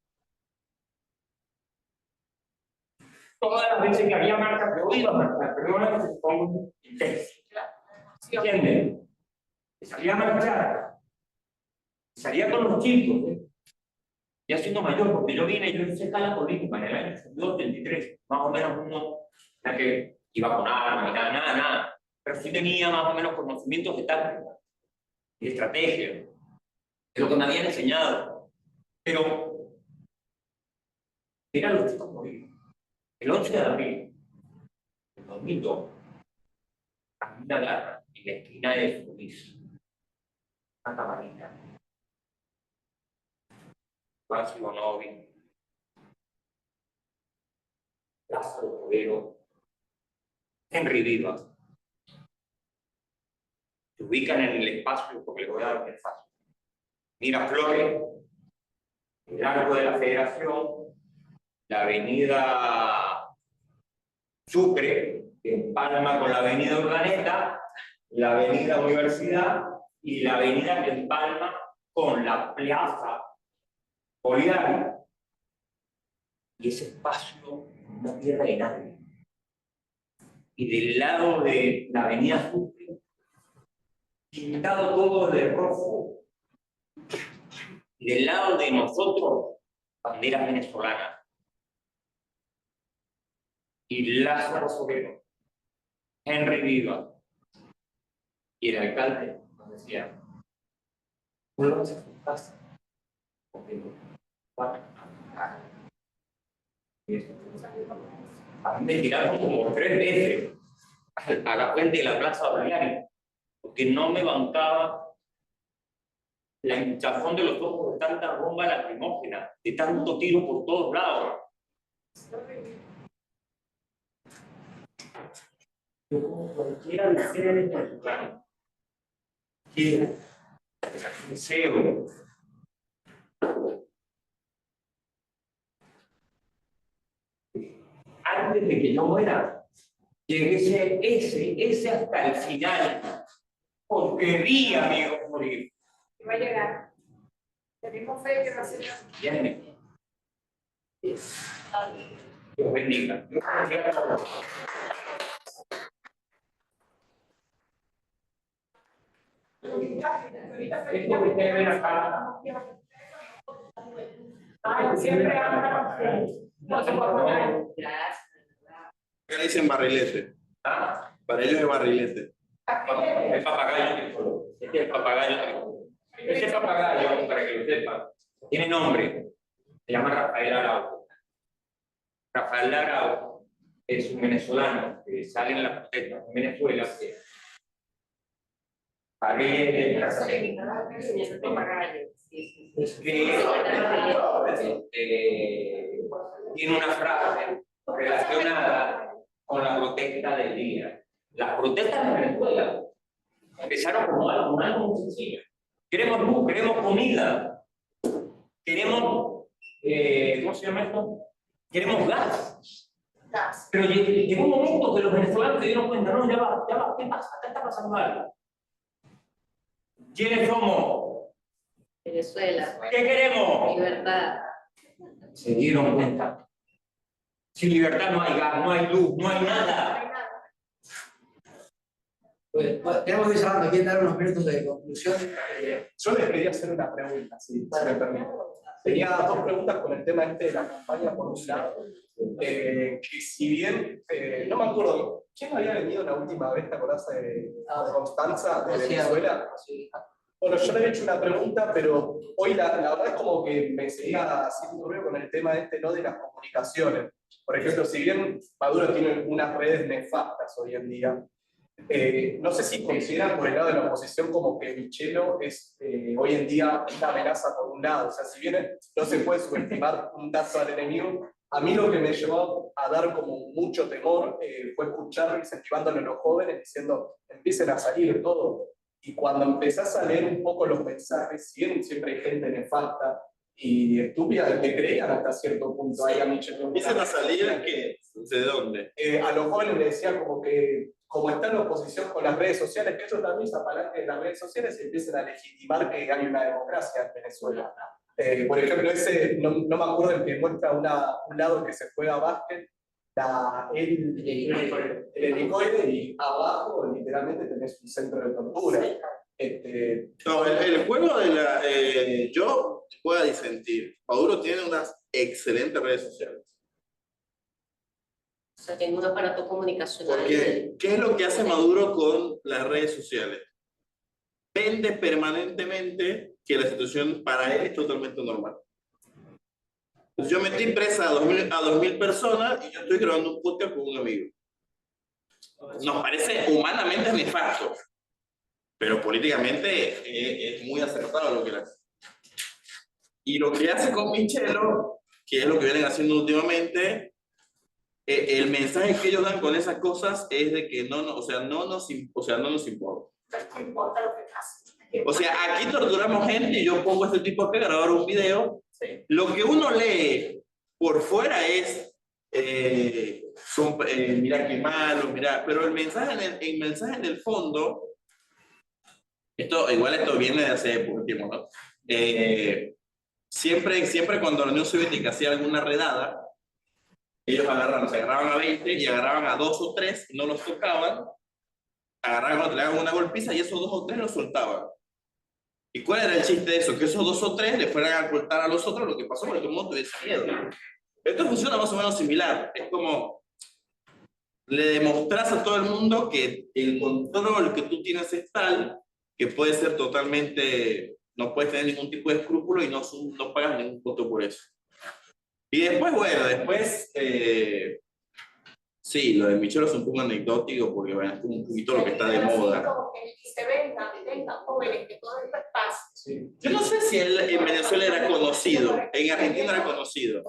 todas las veces que había marchas, yo iba a marchar, perdona que se ponga intenso. ¿Entiendes? Salía a marchar, salía con los chicos, ya siendo mayor, porque yo hice escala política en el año 83, más o menos uno, la que iba con armas, nada, pero sí tenía más o menos conocimientos de táctica y de estrategia, de lo que me habían enseñado, pero eran los chicos morir. El 11 de abril del 2002, Marina Larra, en la esquina de Suiza. Santa Marina. Juan Simonovi. Lázaro Cordero. Henry Viva. Se ubican en el espacio, porque les voy a dar un espacio. Miraflores, el Arco de la Federación, la avenida Sucre, que empalma con la avenida Urdaneta, la avenida Universidad y la avenida que empalma con la Plaza Bolívar. Y ese espacio no pierde de nadie. Y del lado de la avenida Sucre, pintado todo de rojo. Y del lado de nosotros, banderas venezolanas. Y Lázaro Cordero, Henry Viva y el alcalde nos decía: vuelvan a su casa, porque van a a mí me tiraron como 3 veces a la frente de la Plaza Bolívar, porque no me bancaba la hinchazón de los ojos de tanta bomba lacrimógena, de tanto tiro por todos lados. Yo, como cualquiera de ustedes venezolanos, quiero deseo antes de que yo muera, llegue ese hasta el final, porque vi amigos morir. Va a llegar. Tenemos fe que va a ser así. Bien. Dios bendiga. Esto que ustedes ven acá. Siempre hablan. Acá le dicen barrilete. Ah, Para ellos es barrilete. el papagayo. Este es el papagayo. Ese papagayo, para que lo sepan, tiene nombre. Se llama Rafael Araujo. Rafael Araujo es un venezolano que sale en las protestas en Venezuela. Tiene una frase relacionada con la protesta del día. Las protestas en Venezuela empezaron como algo muy sencillo. Queremos luz, queremos comida, queremos, ¿cómo se llama esto? Queremos gas. Pero llegó un momento que los venezolanos se dieron cuenta: no, ya va, ¿qué pasa? Acá está pasando algo. ¿Quiénes somos? Venezuela, ¿Qué queremos? libertad. Se dieron cuenta. Sin libertad no hay gas, no hay luz, no hay nada. Pues, tenemos que ir cerrando. ¿Quieren dar unos minutos de conclusión? Yo les quería hacer una pregunta, si me permite. Tenía 2 preguntas con el tema este de la campaña, por un lado. Que si bien, no me acuerdo, ¿quién había venido la última vez, te acordás de Constanza, de Venezuela? Bueno, yo le había hecho una pregunta, pero hoy la verdad es como que me seguía haciendo ruido con el tema este, ¿no?, de las comunicaciones. Por ejemplo, si bien Maduro tiene unas redes nefastas hoy en día, no sé si consideran por el lado de la oposición como que Michelo es hoy en día una amenaza por un lado. O sea, si bien no se puede subestimar un dato al enemigo, a mí lo que me llevó a dar como mucho temor fue escuchar incentivándole a los jóvenes diciendo: empiecen a salir todo. Y cuando empezás a leer un poco los mensajes, siempre hay gente nefasta y estúpida que creían hasta cierto punto ahí a Michelo. ¿Empiezan a salir qué? ¿De dónde? A los jóvenes les decía como que, como está en oposición con las redes sociales, que ellos también se apalanquen de las redes sociales y empiecen a legitimar que hay una democracia en Venezuela. Por ejemplo, ese, no me acuerdo, el que muestra un lado que se juega básquet, el helicoide, y abajo literalmente tenés un centro de tortura. No, el juego de la... yo voy a disentir. Maduro tiene unas excelentes redes sociales. O sea, tiene un aparato comunicacional. Porque, ¿qué es lo que hace Maduro con las redes sociales? Vende permanentemente que la situación para él es totalmente normal. Entonces, yo metí presa a 2000 personas y yo estoy grabando un podcast con un amigo. nos parece humanamente nefasto, pero políticamente es muy acertado lo que le hace. Y lo que hace con Michelo, que es lo que vienen haciendo últimamente, el mensaje que ellos dan con esas cosas es de que no nos importa. No importa lo que pase. O sea, aquí torturamos gente y yo pongo a este tipo acá a grabar un video. Lo que uno lee por fuera es, mira qué malo, mira, pero el mensaje en el fondo, esto viene de hace poco tiempo, ¿no? Siempre cuando la Unión Soviética hacía alguna redada, ellos se agarraban a 20 y agarraban a 2 o 3 y no los tocaban, le daban una golpiza y esos 2 o 3 los soltaban. ¿Y cuál era el chiste de eso? Que esos 2 o 3 le fueran a cortar a los otros lo que pasó, porque todo el mundo tuviese miedo. Esto funciona más o menos similar. Es como le demostras a todo el mundo que el control que tú tienes es tal que puede ser totalmente, no puedes tener ningún tipo de escrúpulo y no pagas ningún costo por eso. Y después, sí, lo de Michelo es un poco anecdótico porque bueno, es como un poquito lo que está de moda. Y se vendan jóvenes, que todo esto pasa. Sí. Yo no sé si él en Venezuela era conocido, en Argentina era conocido.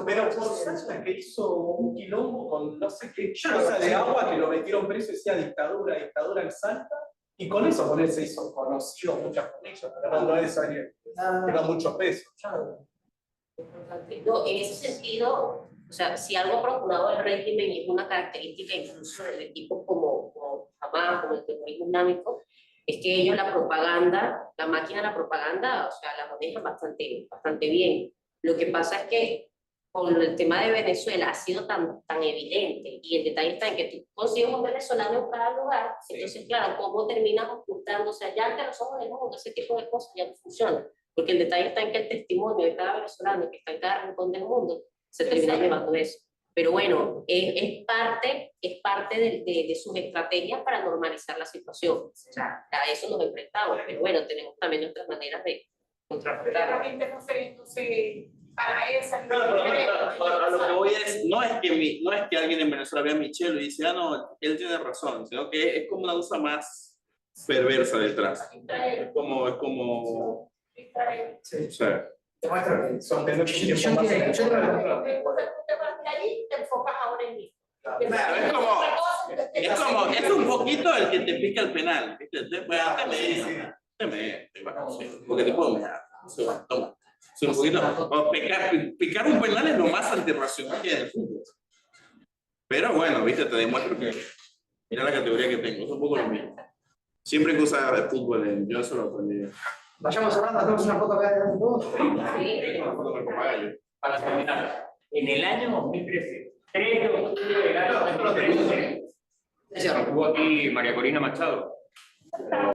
Pero por Salta que hizo un quilombo con no sé qué cosa de agua que lo metieron preso y decía dictadura en Salta, y con eso con él se hizo conocido muchas comillas, pero no es alguien que da mucho peso. No, en ese sentido, o sea, si algo ha procurado el régimen y es una característica incluso de equipos como Hamas, como el terrorismo islámico, es que ellos la propaganda, la máquina de la propaganda, o sea, la manejan bastante bien. Lo que pasa es que con el tema de Venezuela ha sido tan evidente, y el detalle está en que tú consigues un venezolano en cada lugar, entonces claro, ¿cómo terminas ocultándose allá ante los ojos del mundo? Ese tipo de cosas ya no funcionan, porque el detalle está en que el testimonio de cada venezolano que está en cada rincón del mundo se termina llevando eso. Pero bueno, es parte de sus estrategias para normalizar la situación. O sea, a eso nos enfrentamos, pero bueno, tenemos también nuestras maneras de contrarrestar. La gente refiriéndose para esa. A lo que voy no es que alguien en Venezuela vea a Michelo y dice, no, él tiene razón, sino que es como una cosa más perversa detrás. Es como Sí. o sea, Demuestra que Son de noche yo tiempo más entiendo, yo entiendo. Entonces tú te vas de allí, te enfocas ahora en mí. es un poquito el que te pica el penal, ¿viste? Porque te puedo mirar. Toma. Es un poquito, picar un penal es lo más antirracional que hay en el fútbol. Pero bueno, viste, te demuestro que mira la categoría que tengo, es un poco lo mismo. Siempre que usaba el fútbol, yo eso lo aprendí. Vayamos cerrando, hacemos una foto acá de todos. Para terminar, en el año 2013, 3 de octubre del año 2013, estuvo aquí María Corina Machado.